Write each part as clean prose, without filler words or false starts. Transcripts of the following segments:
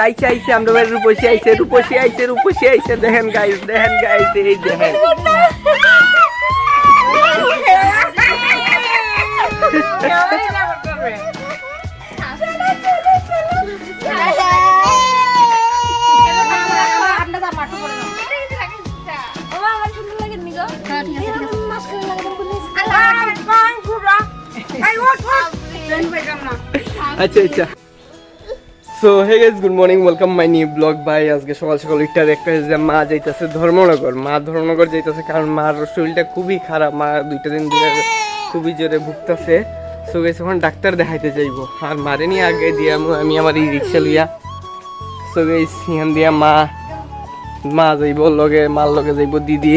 আইছে আইছে আমরা বাড়ি রূপসী আইছে দেখেন গাইস এই দেখেন আচ্ছা আচ্ছা so hey guys good morning welcome my new blog ভাই আজকে সকাল সকাল একটা দেখতে যে মা যাইতেছে ধর্মনগর যাইতেছে কারণ মার শরীরটা খুবই খারাপ মা 2টা দিন ধরে খুবই জোরে ভুগতেছে সো গাইস এখন ডাক্তার দেখাইতে যাইবো আর মারে নিয়ে আগে দিয়া আমি আমার এই রিক্সা লইয়া সো গাইস এখান দিয়া মা যাইব লগে মার লগে যাইব দিদি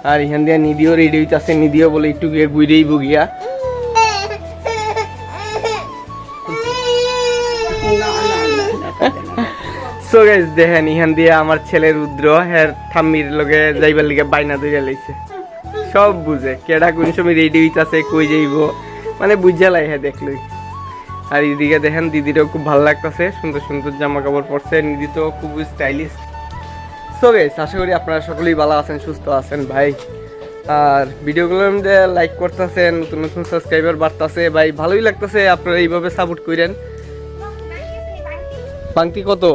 আর এখান দিয়া নিদিও রেডি হইতাছে নিদিও বলে একটু গিয়ে ঘুরেই বগিয়া সো গাইস দেখেন ইহান দিয়ে আমার ছেলে রুদ্র হের ঠাম্মির লগে যাইবার লিগে বাইনা ধইরা লইছে সব বুঝে কেডা কোন সময় রেডি হইতাছে কই যাইব মানে বুঝা লাই হ্যাঁ দেখলই আর এদিকে দেখেন দিদিরও খুব ভালো লাগতেছে সুন্দর সুন্দর জামা কাপড় পরছে নিদি তো খুব স্টাইলিশ সো গাইস আশা করি আপনারা সকলেই ভালো আছেন সুস্থ আছেন ভাই আর ভিডিওগুলোর মধ্যে লাইক করতেছেন নতুন নতুন সাবস্ক্রাইবার বাড়তেছে ভাই ভালোই লাগতেছে আপনারা এইভাবে সাপোর্ট করেন বাংতি কত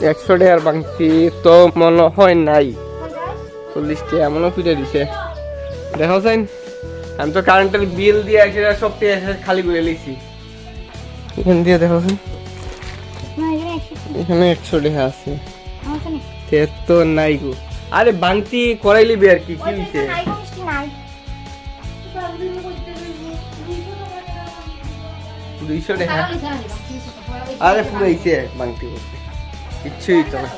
100 টাকার বাংতি তো মনে হয় নাই 40 টাকা এমনও ফিরে দিছে দেখো যাইন আমি তো কারেন্টের বিল দিয়ে এসে সব খালি করে লিছি এখান দিয়ে দেখো এখানে 100 টাকা আছে তো নাই গো আরে বাংতি করাই লিবি আর কি কি হইছে দুইশো টাকা আরে পুরাইছে বাংতি করতে কিচ্ছুই তো না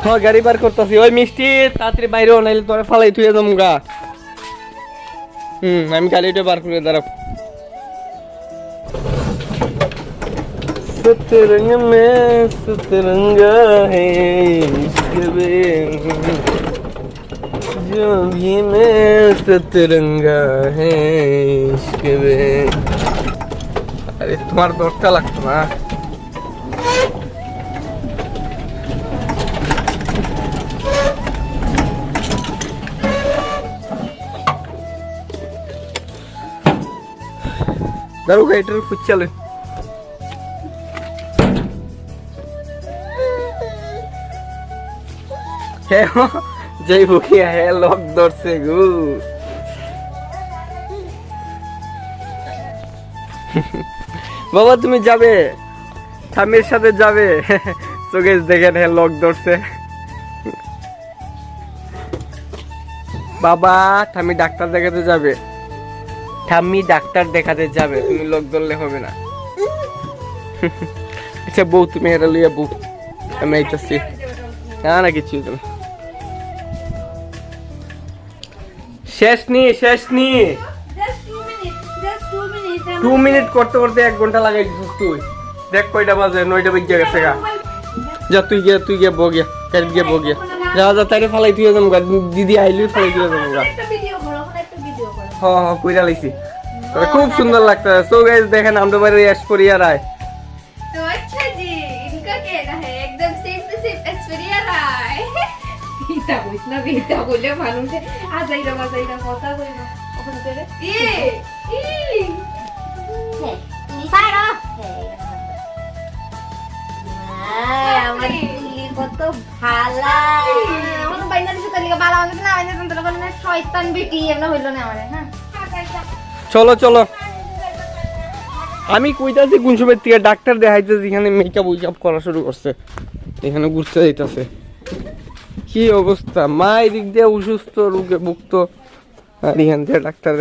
হ্যাঁ গাড়ি বার করতেছি ওই মিষ্টি তাড়াতাড়ি বাইরে নাইলে তোরা ফালাই থুয়ে যাবো গা আমি গাড়িটা বার করে দাঁড়াব सतरंग में सतरंगा है जो भी में सतरंगा है अरे तुम्हारा दोस्त लगता ना दारू गाइटर कुछ चले है जय भूखिया है लॉक दौर से गु বাবা তুমি যাবে ঠাম্মির সাথে যাবে তো গাইস দেখেন হ্যাঁ লক ধরছে বাবা ঠাম্মি ডাক্তার দেখাতে যাবে তুমি লক ধরলে হবে না আচ্ছা বউ তুমি হেরা লইয়া বউ আমি আইতাছি না কিছু শেষ নি 2 মিনিট করতে 1 ঘন্টা লাগাই দিছিস তুই দেখ কয়টা বাজে 9টা বেজে গেছে গা যা তুই গিয়া বো গিয়া যা তাইরে ফালাই তুই যাম গা দিদি আইলি ফালাই তুই যাম গা হ্যাঁ কইরা লাইছি খুব সুন্দর লাগছে সো গাইস দেখেন আমরা বাড়ি ऐश्वर्या राय तो अच्छा जी इनका कहना है एकदम same to same Aishwarya Rai इता कुछ ना बोले मालूम से आ जाइरा কথা কইবা ওখানে তেরে পারো আমার দিলি কত ভালো আমার বাইনা দিতে লিগা ভালো আমাকে না বাইনা তন্ত্র বলে না শয়তান বেটি এমন হইলো না আমারে হ্যাঁ চলো আমি কইতাছি কোন সময় থেকে ডাক্তার দেখাইতেছি এখানে মেকআপ করা শুরু করছে এখানে ঘুরতে যাইতাছে কি অবস্থা মা এদিক দিয়ে অসুস্থ রোগে ভুক্ত আর এখান থেকে ডাক্তার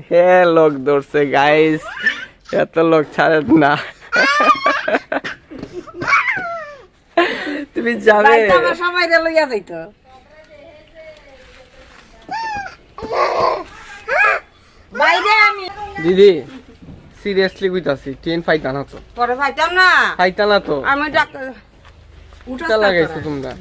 হ্যাঁ লোক ধরছে গাইস এত লোক ছাড়ে না তুমি যাবে সবাই লইয়া যাইতো বাইরে আমি দিদি সিরিয়াসলি কইতাছি ট্রেন ফাইতা না তো পরে ফাইতা না তো আমি ডাক্তার উঠা লাগাইছো তোমরা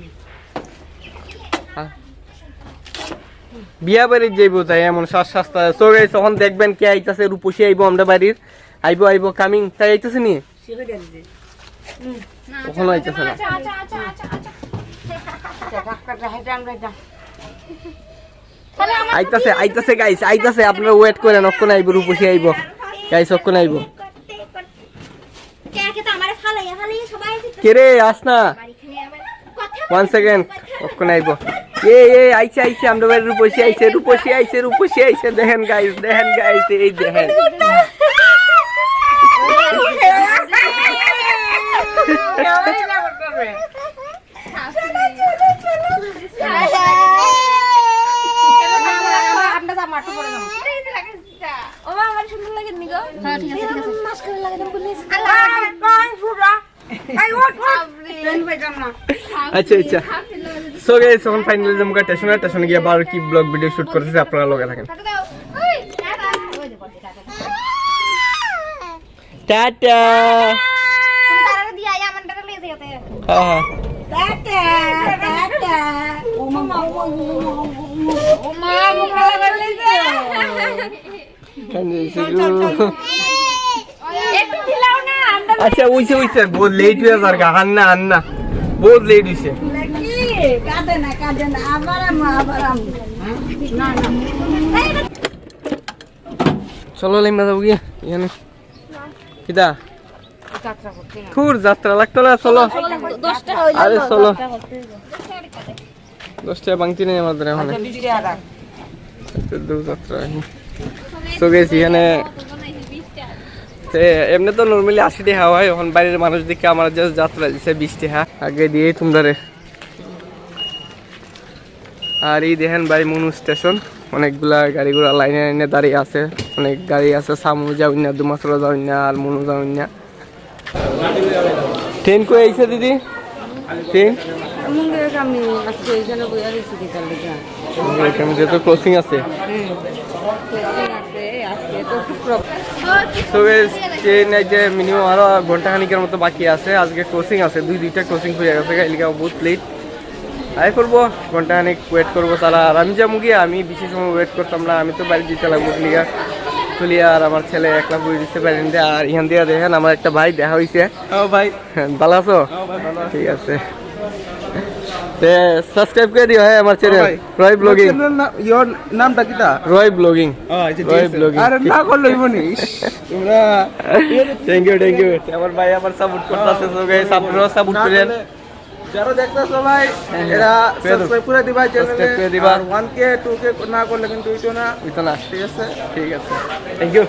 বিয়া বাড়ির যাইব তাই এমন সস্তা সো গাইস তখন দেখবেন কে আইতাছে রূপসী আইবো আমরা বাড়ির আইবো কামিং তাই আইতাছে নি কখনো আইতাছে না আইতাছে গাইস আইতাছে আপনারা ওয়েট করেন অক্ষণ আইবো রূপসী আইবো গাইস অক্ষণ আইবো কে রে আস না 1 সেকেন্ড অক্ষণ আইবো আইছে আমরা বাড়ির রূপসী আইছে দেখেন গাইস এই দেখেন আচ্ছা সো গাইস এখন ফাইনালি আমরা স্টেশনে গিয়ে আবার কি ব্লগ ভিডিও শুট করতেছি আপনারা লগে থাকেন টাটা আচ্ছা উইছে বহুত লেট হয়ে যার গা আন্না বহুত লেট হইছে চলো লাইমা যাবো গিয়া এখানে কিদা খুর যাত্রা লাগতো না চলো আরে চলো 10টা বাংতি নেই আমাদের এখানে যাত্রা তো গেছি এখানে এমনি তো নর্মালি 80 টাকা হয় এখন বাইরের মানুষ দেখে আমার জাস্ট যাত্রা দিচ্ছে 20 টাকা আগে দিয়ে তোমরা আর এই দেখেন ভাই মনু স্টেশন অনেকগুলা গাড়ি ঘোড়া লাইনে দাঁড়িয়ে আছে অনেক গাড়ি আছে সামু যাও না দুমাসরা যাও না আর মনু যাও না ট্রেন কই আইছে দিদি ট্রেন এখানে যেহেতু ক্রসিং আছে ট্রেন যে মিনিমাম আরো ঘন্টাখানিকের মতো বাকি আছে আজকে ক্রসিং আছে দুইটা ক্রসিং হয়ে গেছে এলিকা বহুত লেট আই করবো ঘন্টাখানিক ওয়েট করবো তারা আর আমি যাবো গিয়ে আমি বেশি সময় ওয়েট করতাম না আমি তো বাড়ি দিতে লাগবো লিগা তুলিয়া আর আমার ছেলে একলা বই দিতে পারেন আর ইহান দিয়া দেখেন আমার একটা ভাই দেখা হয়েছে ভাই ভালো আছো ঠিক আছে সাবস্ক্রাইব করে দিও হ্যাঁ আমার চ্যানেল রয় ব্লগিং ইওর নামটা কিটা রয় ব্লগিং আরে না করলে হইবনি তোমরা থ্যাংক ইউ আমার ভাই আমার সাপোর্ট করতেছে সো গাইস আপনারাও সাপোর্ট করেন যারা দেখতেছো ভাই এরা সাবস্ক্রাইব করে দিবা চ্যানেলে আর 1K 2K না করলে কিন্তু হইতো না ঠিক আছে থ্যাংক ইউ